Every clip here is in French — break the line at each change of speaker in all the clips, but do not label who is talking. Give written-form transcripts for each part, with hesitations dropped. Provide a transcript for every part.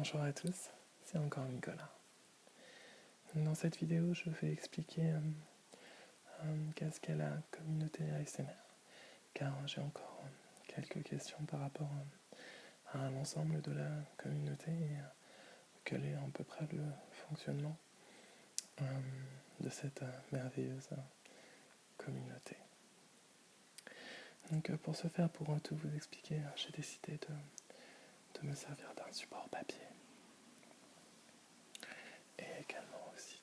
Bonjour à tous, c'est encore Nicolas. Dans cette vidéo, je vais expliquer qu'est-ce qu'est la communauté ASMR, car j'ai encore quelques questions par rapport à l'ensemble de la communauté et quel est à peu près le fonctionnement de cette merveilleuse communauté. Donc pour ce faire, pour tout vous expliquer, j'ai décidé de me servir d'un support papier et également aussi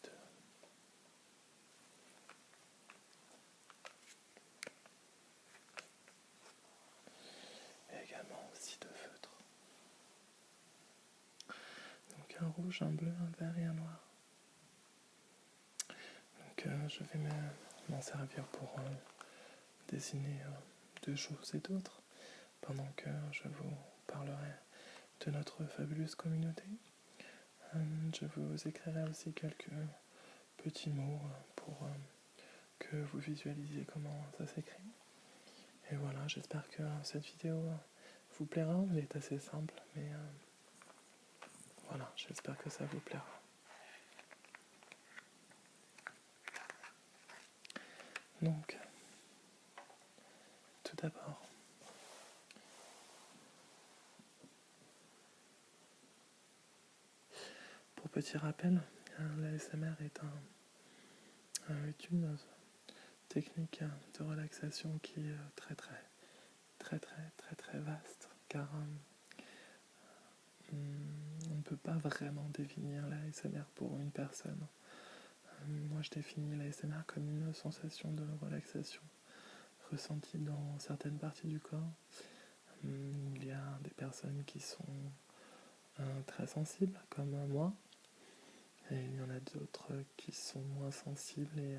de feutre. Donc un rouge, un bleu, un vert et un noir. Donc je vais m'en servir pour dessiner de choses et d'autres, pendant que je vous parlerai de notre fabuleuse communauté. Je vous écrirai aussi quelques petits mots pour que vous visualisiez comment ça s'écrit. Et voilà, j'espère que cette vidéo vous plaira. Elle est assez simple, mais voilà, j'espère que ça vous plaira. Donc, tout d'abord, pour petit rappel, l'ASMR est une technique de relaxation qui est très vaste, car on ne peut pas vraiment définir l'ASMR pour une personne. Moi, je définis l'ASMR comme une sensation de relaxation ressentie dans certaines parties du corps. Il y a des personnes qui sont très sensibles, comme moi, et il y en a d'autres qui sont moins sensibles et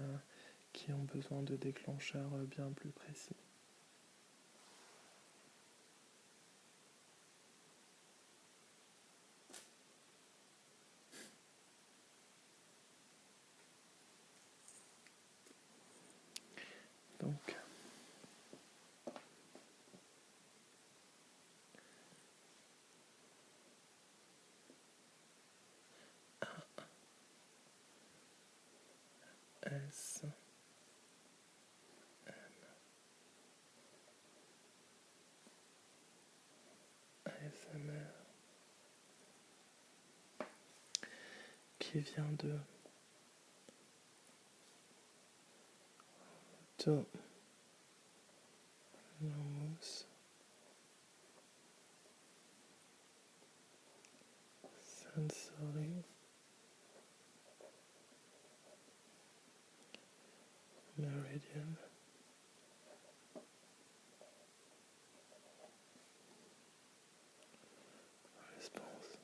qui ont besoin de déclencheurs bien plus précis. Donc, S, ASMR, qui vient de Autonomous Sensory Meridian Response.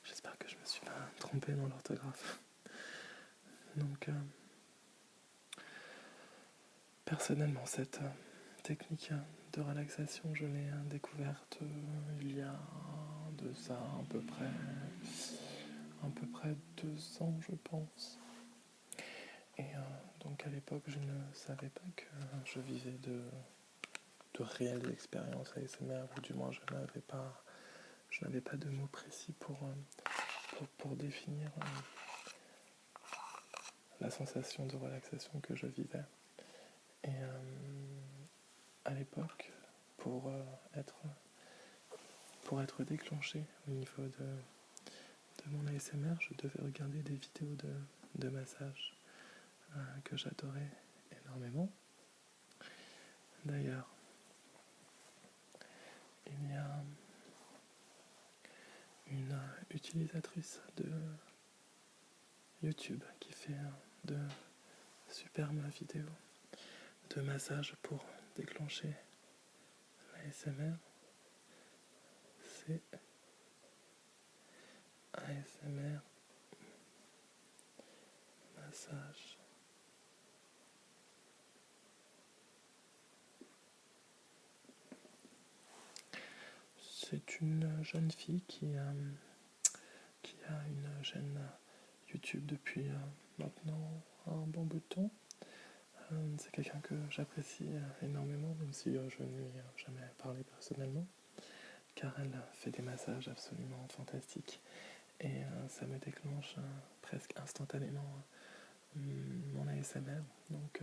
J'espère que je me suis pas trompé dans l'orthographe. Donc, personnellement, cette technique de relaxation, je l'ai découverte il y a de ça à peu près 2 ans, je pense. Et donc à l'époque, je ne savais pas que je vivais de réelles expériences ASMR, ou du moins je n'avais pas de mots précis pour définir la sensation de relaxation que je vivais. Et à l'époque, pour être déclenché au niveau de mon ASMR, je devais regarder des vidéos de massage que j'adorais énormément. D'ailleurs, il y a une utilisatrice de YouTube qui fait de superbes vidéos de massage pour déclencher l'ASMR. C'est ASMR massage. C'est une jeune fille qui a une chaîne YouTube depuis maintenant un bon bout de temps. C'est quelqu'un que j'apprécie énormément, même si je ne lui ai jamais parlé personnellement, car elle fait des massages absolument fantastiques et ça me déclenche presque instantanément mon ASMR, donc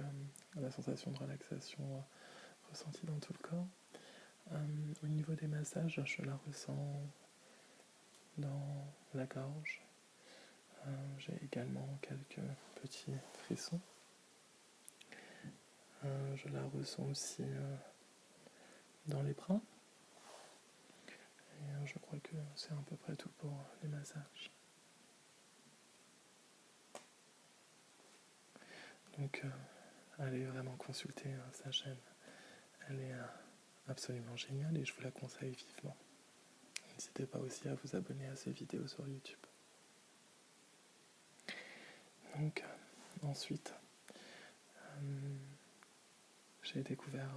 la sensation de relaxation ressentie dans tout le corps. Au niveau des massages, je la ressens dans la gorge. J'ai également quelques petits frissons. Je la ressens aussi dans les bras. Et je crois que c'est à peu près tout pour les massages. Donc, allez vraiment consulter sa chaîne. Elle est absolument géniale et je vous la conseille vivement. N'hésitez pas aussi à vous abonner à ses vidéos sur YouTube. Donc, ensuite, j'ai découvert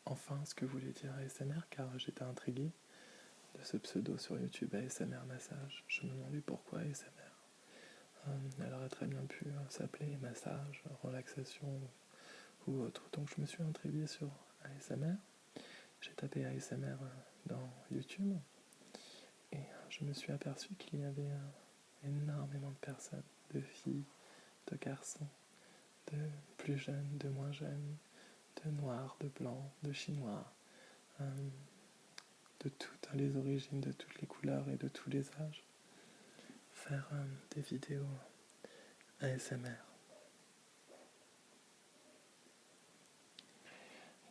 enfin ce que voulait dire ASMR car j'étais intrigué de ce pseudo sur YouTube ASMR Massage. Je me demandais pourquoi ASMR. Elle aurait très bien pu s'appeler massage, relaxation ou autre. Donc je me suis intrigué sur ASMR. J'ai tapé ASMR dans YouTube et je me suis aperçu qu'il y avait énormément de personnes, de filles, de garçons, de plus jeunes, de moins jeunes, de noirs, de blancs, de chinois, de toutes les origines, de toutes les couleurs et de tous les âges, faire des vidéos ASMR.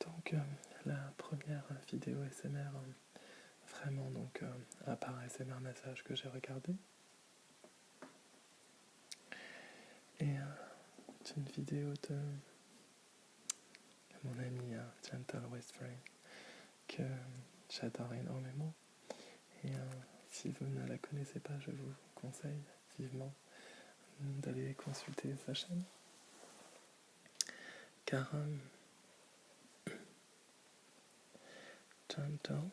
Donc la première vidéo ASMR vraiment donc à part ASMR Massage que j'ai regardé, et c'est une vidéo de mon ami Gentle Whispering que j'adore énormément et si vous ne la connaissez pas, je vous conseille vivement d'aller consulter sa chaîne car Gentle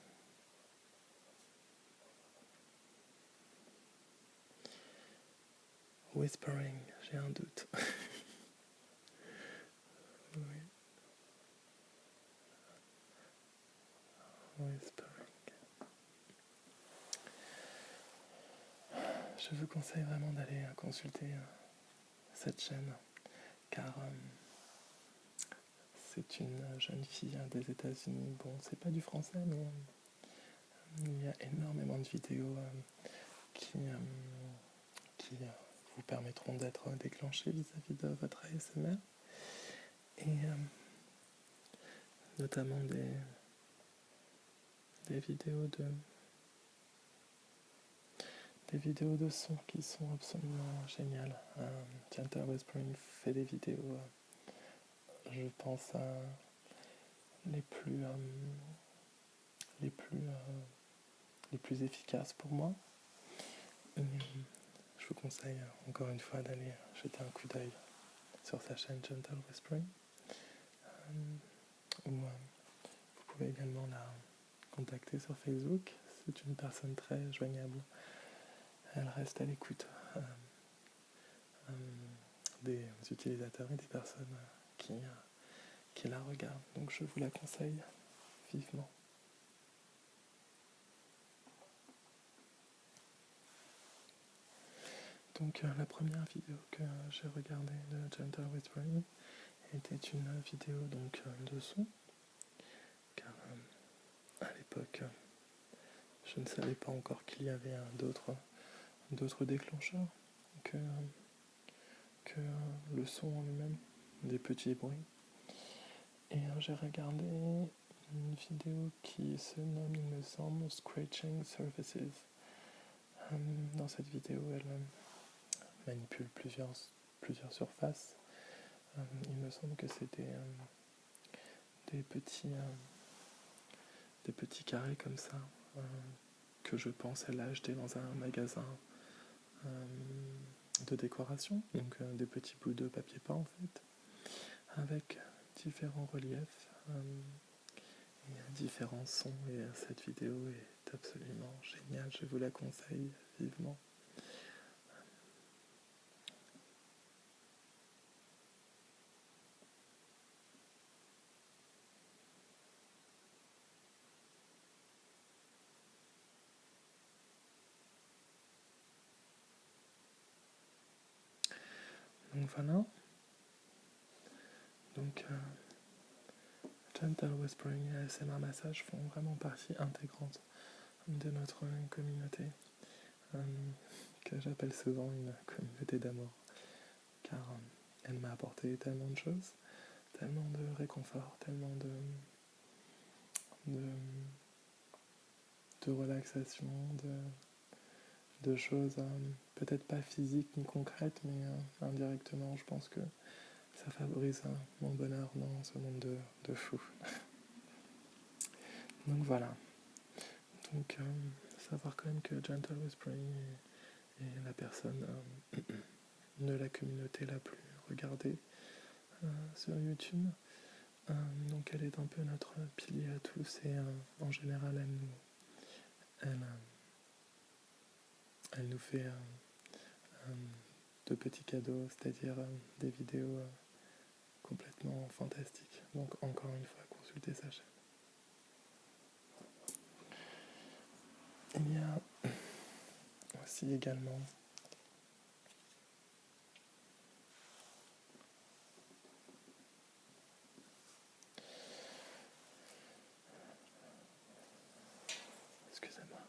Whispering, j'ai un doute. Oui. Whispering. Je vous conseille vraiment d'aller consulter cette chaîne car c'est une jeune fille des États-Unis. Bon, c'est pas du français, mais il y a énormément de vidéos qui vous permettront d'être déclenchés vis-à-vis de votre ASMR. Et notamment des vidéos de son qui sont absolument géniales. Gentle Whispering fait des vidéos, je pense, les plus efficaces pour moi. Et je vous conseille encore une fois d'aller jeter un coup d'œil sur sa chaîne Gentle Whispering. Ou vous pouvez également la contacter sur Facebook. C'est une personne très joignable. Elle reste à l'écoute des utilisateurs et des personnes qui la regardent. Donc je vous la conseille vivement. Donc la première vidéo que j'ai regardée de Gentle Whispering était une vidéo donc de son, car à l'époque je ne savais pas encore qu'il y avait d'autres déclencheurs que le son en lui-même, des petits bruits. Et j'ai regardé une vidéo qui se nomme, il me semble, Scratching Surfaces. Dans cette vidéo, elle manipule plusieurs surfaces. Il me semble que c'était des petits carrés comme ça que je pense elle a acheté dans un magasin de décoration, donc des petits bouts de papier peint en fait, avec différents reliefs et différents sons, et cette vidéo est absolument géniale, je vous la conseille vivement. Donc voilà. Donc Gentle Whispering et ASMR Massage font vraiment partie intégrante de notre communauté, que j'appelle souvent une communauté d'amour, car elle m'a apporté tellement de choses, tellement de réconfort, tellement de, de relaxation, de choses peut-être pas physiques ni concrètes, mais indirectement, je pense que ça favorise mon bonheur dans ce monde de fou. Donc voilà. Donc savoir quand même que Gentle Whispering est la personne de la communauté la plus regardée sur YouTube. Donc elle est un peu notre pilier à tous et en général elle nous fait de petits cadeaux, c'est-à-dire des vidéos complètement fantastiques. Donc encore une fois, consultez sa chaîne. Il y a aussi également excusez-moi.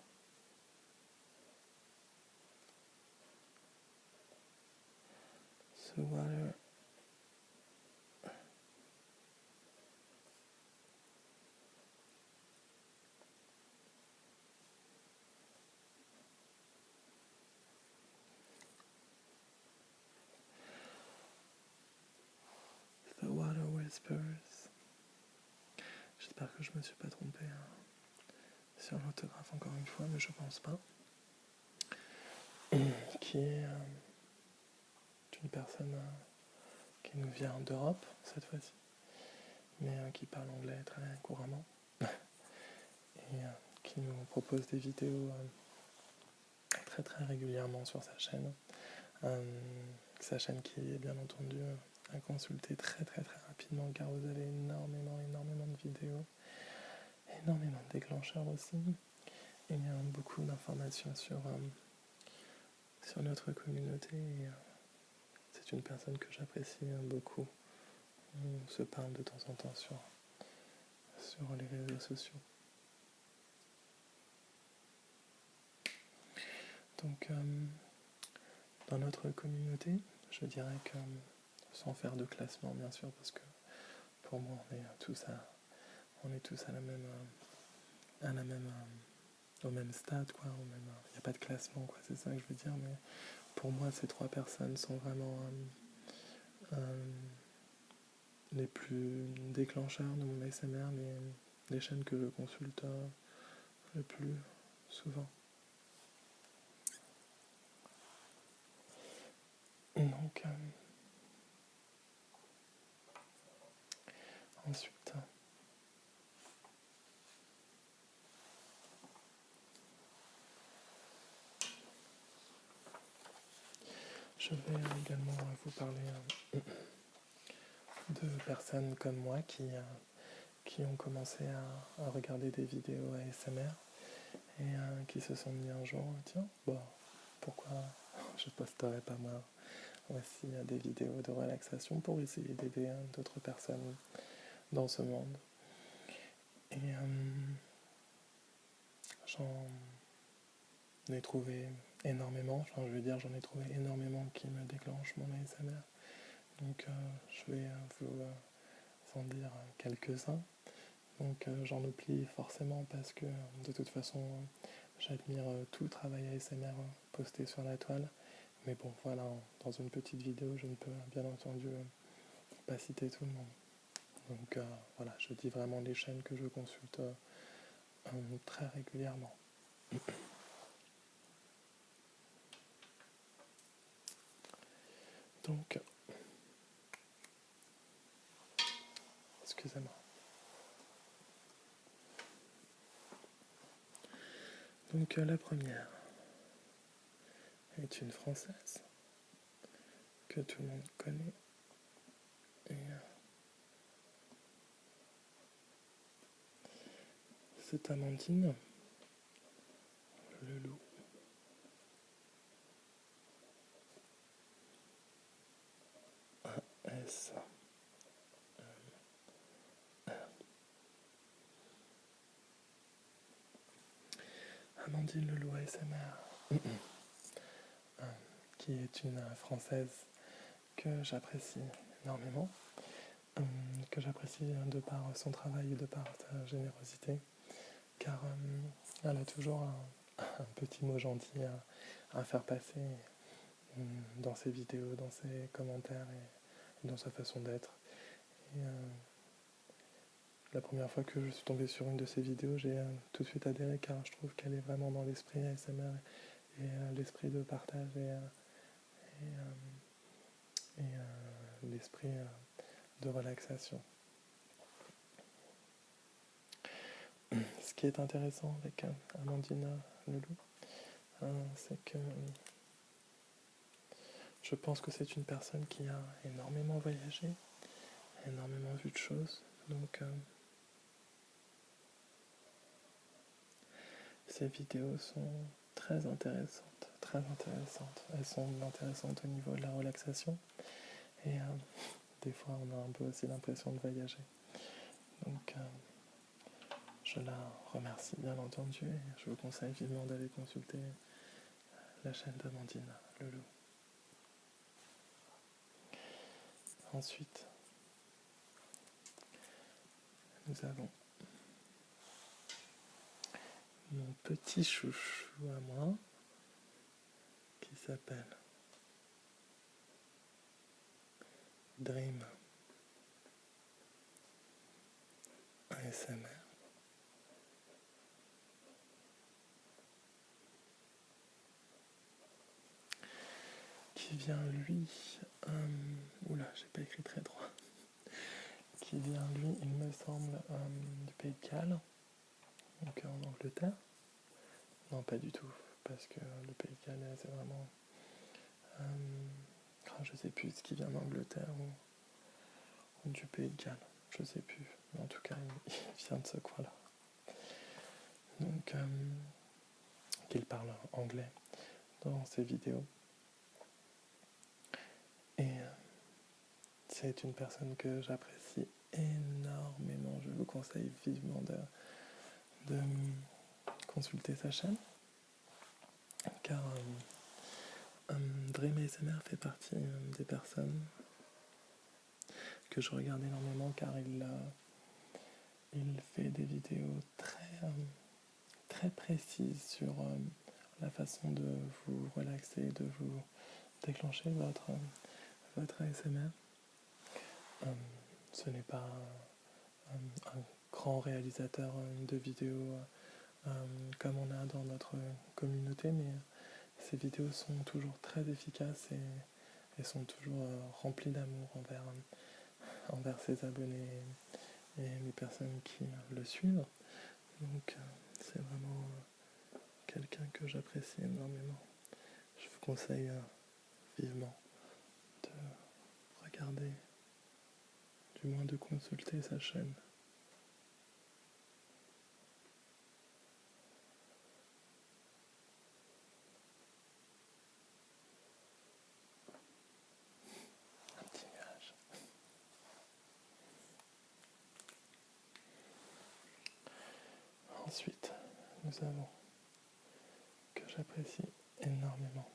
The water Whispers. J'espère que je me suis pas trompé sur l'autographe encore une fois, mais je pense pas. Qui est une personne qui nous vient d'Europe cette fois-ci, mais qui parle anglais très couramment et qui nous propose des vidéos très très régulièrement sur sa chaîne. Sa chaîne qui est bien entendu à consulter très très très rapidement, car vous avez énormément de vidéos, énormément de déclencheurs aussi, et beaucoup d'informations sur notre communauté. Et, c'est une personne que j'apprécie beaucoup. On se parle de temps en temps sur les réseaux sociaux. Donc, dans notre communauté, je dirais que, sans faire de classement bien sûr, parce que pour moi on est tous à la même au même stade, quoi. Il n'y a pas de classement, quoi. C'est ça que je veux dire. Mais pour moi, ces trois personnes sont vraiment les plus déclencheurs de mon ASMR, les chaînes que je consulte le plus souvent. Donc, ensuite, je vais également vous parler de personnes comme moi qui ont commencé à regarder des vidéos ASMR et qui se sont dit un jour, tiens, pourquoi je posterai pas moi aussi des vidéos de relaxation pour essayer d'aider d'autres personnes dans ce monde. Et j'en ai trouvé énormément, j'en ai trouvé énormément qui me déclenchent mon ASMR. Donc je vais vous en dire quelques-uns. Donc j'en oublie forcément parce que de toute façon j'admire tout le travail ASMR posté sur la toile. Mais bon, voilà, dans une petite vidéo, je ne peux bien entendu pas citer tout le monde. Donc voilà, je dis vraiment les chaînes que je consulte très régulièrement. Donc, excusez-moi. Donc la première est une Française que tout le monde connaît. Et c'est Amandine Leloup. Amandine Leloup ASMR, qui est une Française que j'apprécie énormément, que j'apprécie de par son travail et de par sa générosité, car elle a toujours un petit mot gentil à faire passer dans ses vidéos, dans ses commentaires et dans sa façon d'être. Et la première fois que je suis tombé sur une de ses vidéos, j'ai tout de suite adhéré, car je trouve qu'elle est vraiment dans l'esprit ASMR et l'esprit de partage et l'esprit de relaxation. Ce qui est intéressant avec Amandine Leloup, c'est que je pense que c'est une personne qui a énormément voyagé, énormément vu de choses, donc ces vidéos sont très intéressantes, très intéressantes. Elles sont intéressantes au niveau de la relaxation et des fois on a un peu aussi l'impression de voyager. Donc je la remercie bien entendu et je vous conseille vivement d'aller consulter la chaîne d'Amandine Leloup. Ensuite, nous avons mon petit chouchou à moi qui s'appelle Dream ASMR, qui vient lui, oula, j'ai pas écrit très droit, qui vient lui, il me semble, du Pays de Galles, donc en Angleterre. Non, pas du tout, parce que le Pays de Galles, c'est vraiment, je sais plus ce qui vient d'Angleterre ou du Pays de Galles, je sais plus, mais en tout cas, il vient de ce coin-là. Donc, qu'il parle anglais dans ses vidéos. Et c'est une personne que j'apprécie énormément. Je vous conseille vivement de consulter sa chaîne, car Dream ASMR fait partie des personnes que je regarde énormément, car il fait des vidéos très précises sur la façon de vous relaxer, de vous déclencher votre ASMR. Ce n'est pas un grand réalisateur de vidéos comme on a dans notre communauté, mais ces vidéos sont toujours très efficaces et sont toujours remplies d'amour envers ses abonnés et les personnes qui le suivent. Donc c'est vraiment quelqu'un que j'apprécie énormément. Je vous conseille vivement de regarder, du moins de consulter sa chaîne. Un petit nuage. Ensuite, nous avons, que j'apprécie énormément,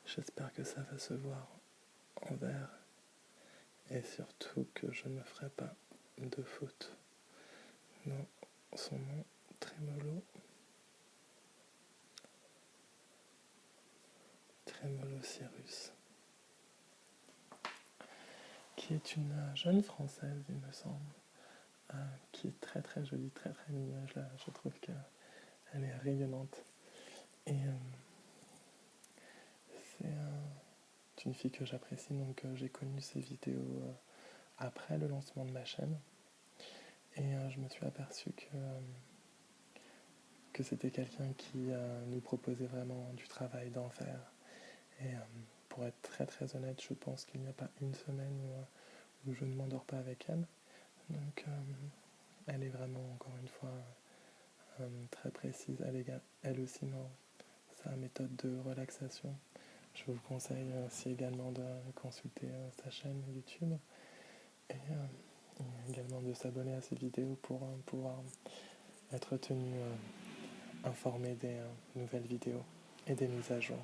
j'espère que ça va se voir en vert et surtout que je ne ferai pas de faute dans son nom Tremolo Cyrus, qui est une jeune Française, il me semble, qui est très très jolie, très très mignonne. Je trouve qu'elle est rayonnante. Et c'est une fille que j'apprécie, donc j'ai connu ses vidéos après le lancement de ma chaîne. Et je me suis aperçu que c'était quelqu'un qui nous proposait vraiment du travail d'enfer. Et pour être très très honnête, je pense qu'il n'y a pas une semaine où je ne m'endors pas avec elle. Donc elle est vraiment, encore une fois, très précise. Elle aussi dans sa méthode de relaxation. Je vous conseille aussi également de consulter sa chaîne YouTube. Et et également de s'abonner à ces vidéos pour pouvoir être tenu informé des nouvelles vidéos et des mises à jour.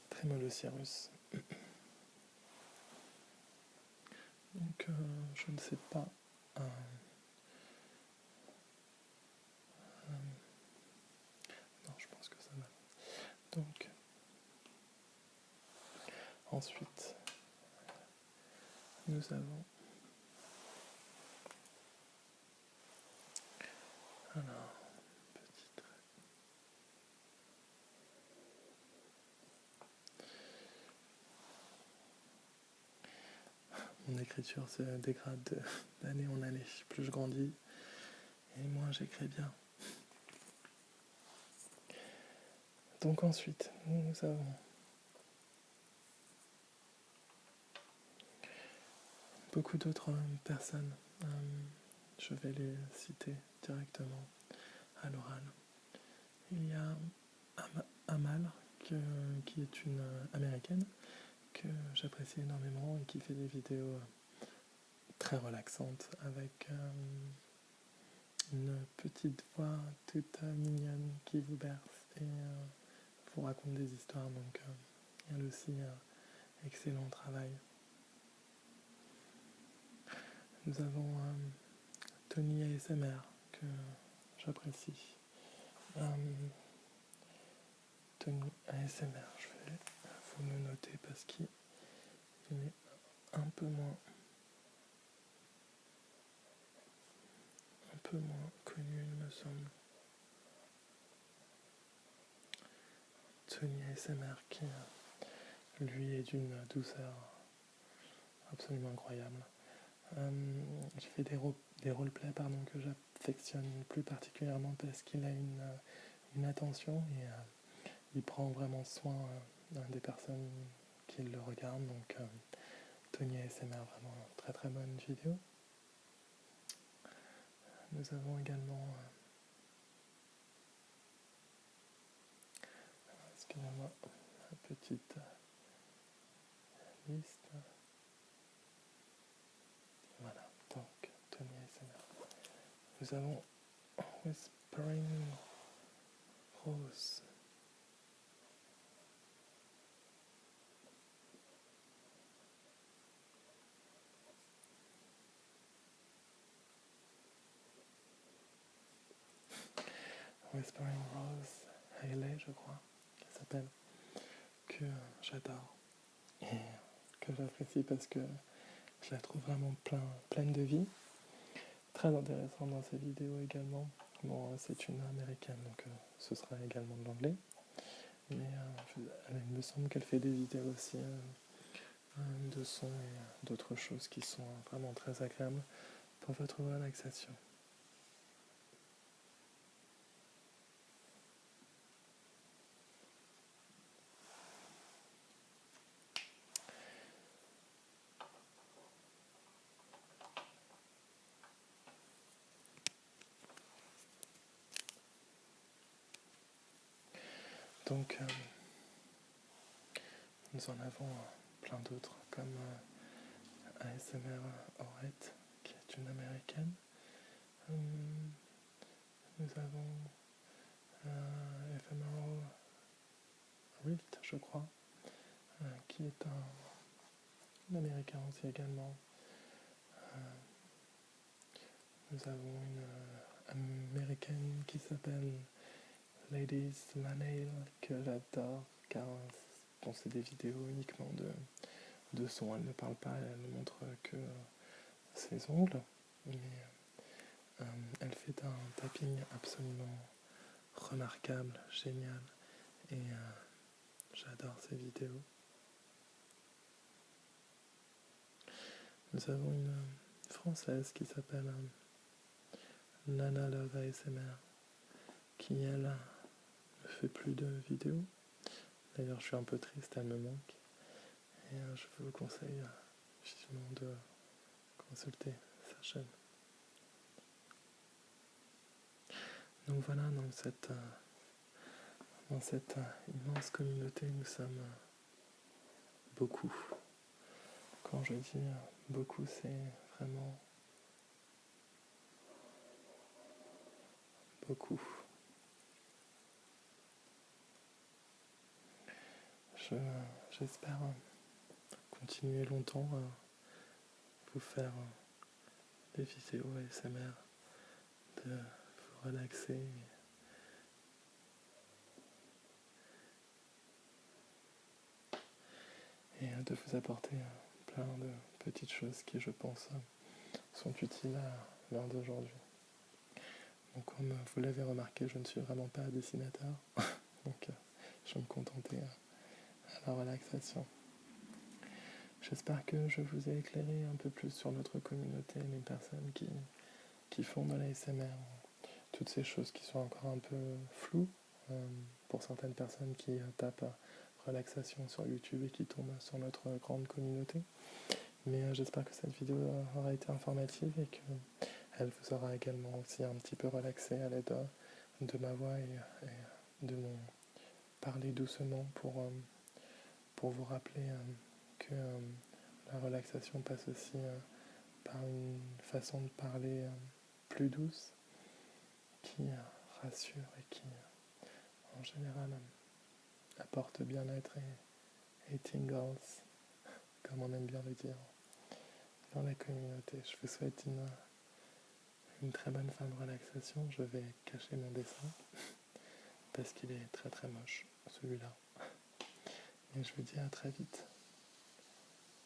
Trémolocyrus. Donc je ne sais pas. Non, je pense que ça va. Donc ensuite, nous avons alors petit trait. Mon écriture se dégrade d'année en année. Plus je grandis et moins j'écris bien. Donc ensuite, nous avons beaucoup d'autres personnes. Je vais les citer directement à l'oral. Il y a Amal, qui est une américaine que j'apprécie énormément et qui fait des vidéos très relaxantes avec une petite voix toute mignonne qui vous berce et vous raconte des histoires. Donc elle aussi, excellent travail. Nous avons Tony ASMR que j'apprécie. Tony ASMR, je vais vous le noter parce qu'il est un peu moins connu, il me semble. Tony ASMR qui lui est d'une douceur absolument incroyable. Je fais des roleplays que j'affectionne plus particulièrement parce qu'il a une attention et il prend vraiment soin des personnes qui le regardent. Donc Tony ASMR, vraiment très très bonne vidéo. Nous avons également excusez-moi, la petite liste. Voilà, donc Tony ASMR. Nous avons Whispering Rose. Whispering Rose Hailey, je crois, qu'elle s'appelle, que j'adore et que j'apprécie parce que je la trouve vraiment pleine de vie. Très intéressante dans ses vidéos également. Bon, c'est une américaine, donc ce sera également de l'anglais. Mais il me semble qu'elle fait des vidéos aussi de son et d'autres choses qui sont vraiment très agréables pour votre relaxation. Donc, nous en avons plein d'autres, comme ASMR Orette, qui est une américaine. Nous avons Ephemeral Rift, je crois, qui est un américain aussi également. Nous avons une américaine qui s'appelle Ladies Lanail, que j'adore, car bon, c'est des vidéos uniquement de son. Elle ne parle pas, elle ne montre que ses ongles, mais elle fait un tapping absolument remarquable, génial, et j'adore ces vidéos. Nous avons une française qui s'appelle Nana Love ASMR, qui elle ne fait plus de vidéos. D'ailleurs, je suis un peu triste, elle me manque. Et je vous conseille vivement de consulter sa chaîne. Donc voilà, dans cette immense communauté, nous sommes beaucoup. quand je dis beaucoup, c'est vraiment beaucoup. J'espère continuer longtemps à vous faire des vidéos ASMR, de vous relaxer et de vous apporter plein de petites choses qui, je pense, sont utiles à l'heure d'aujourd'hui. Donc, comme vous l'avez remarqué, je ne suis vraiment pas dessinateur, donc je vais me contenter à la relaxation. J'espère que je vous ai éclairé un peu plus sur notre communauté, les personnes qui font de l'ASMR, toutes ces choses qui sont encore un peu floues pour certaines personnes qui tapent relaxation sur YouTube et qui tombent sur notre grande communauté. Mais j'espère que cette vidéo aura été informative et qu'elle vous aura également aussi un petit peu relaxé à l'aide de ma voix et de mon parler doucement pour vous rappeler que la relaxation passe aussi par une façon de parler plus douce qui rassure et qui en général apporte bien-être et tingles, comme on aime bien le dire dans la communauté. Je vous souhaite une très bonne fin de relaxation. Je vais cacher mon dessin parce qu'il est très très moche, celui-là. Et je vous dis à très vite.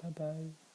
Bye bye.